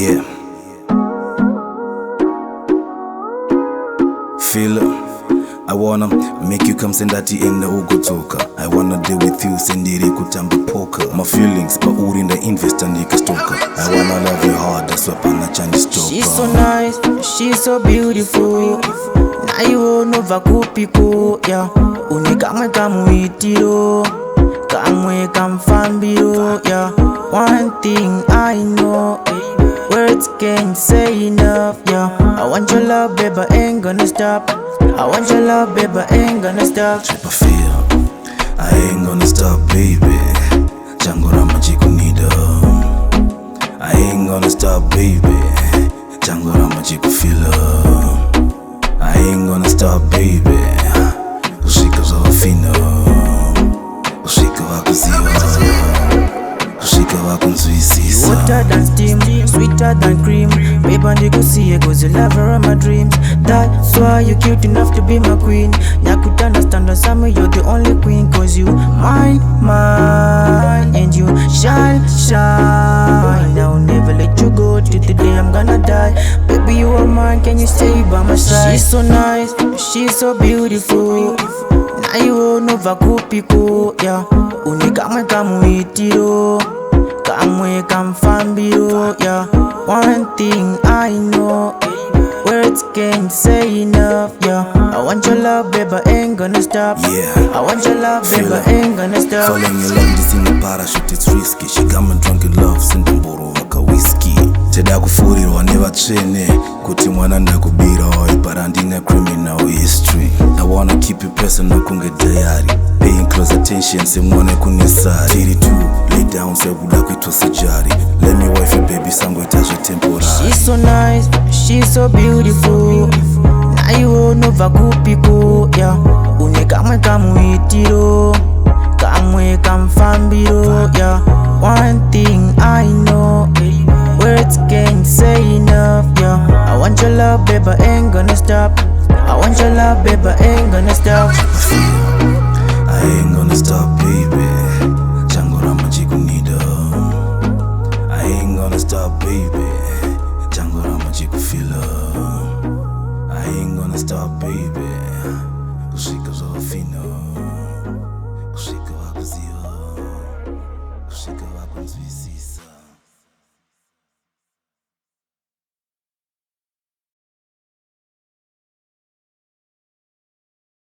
Yeah. Feel I wanna make you come sendati enda ugotoka. I wanna deal with you sendiri kutamba poker. My feelings pa urinda invest andika stoka. I wanna love you hard, that's why pana chandi stoka. She's so nice, she's so beautiful. Na iwo nova kupiko, yeah. Unikamwe kamuitiro, kamwe kamfambiro, yeah. One thing I know, words can't say enough, yeah. I want your love, baby, ain't gonna stop. I want your love, baby, ain't gonna stop. Trip I feel, I ain't gonna stop, baby. Jangora majiku nida. I ain't gonna stop, baby. Jangora majiku feel. I ain't gonna stop, baby. Ushika za fino, ushika wako ziwa, ushika wako nzuisi. Hotter than steam, sweeter than cream. Baby, and you go see it, cause you love her in my dreams. That's why you're cute enough to be my queen. Yakuta understand that some you're the only queen. Cause you mine, and you shine, shine. I'll never let you go till the day I'm gonna die. Baby, you are mine, can you stay by my side? She's so nice, she's so beautiful. Na iwo nova kupiko, yeah. Unikamwe kamuitiro, kamwe kamfambiro, yeah. One thing I know, words can't say enough, yeah. I want your love, baby, ain't gonna stop. Yeah. I want your love, baby, ain't gonna stop. Falling in love, this in the parachute, it's risky. She got me drunk in love, send them boro waka whiskey. Teda kufuriro, never chene. Kuti mwana ndakubira, ipara ndine criminal history. I wanna keep it personal, kunge diary. Paying close attention, se mwane kunesari. Tiri tu, lay down, se buda kuitwa sajari. Let me wife you, baby, sango itajwe temporary. She's so nice, she's so beautiful. Na iwo nova kupiko, yeah. Unikamwe kamuitiro, kamwe kamfambiro, yeah. One thing I know, words can't say enough, yeah. I want your love, baby, ain't gonna stop. I want your love, baby, ain't gonna stop. I ain't gonna stop, baby. Jangora majiku nida. I ain't gonna stop, baby. Jangora majiku feel. I ain't gonna stop, baby. Kushika za fino, kushika wako ziwa, kushika wako nzuisi.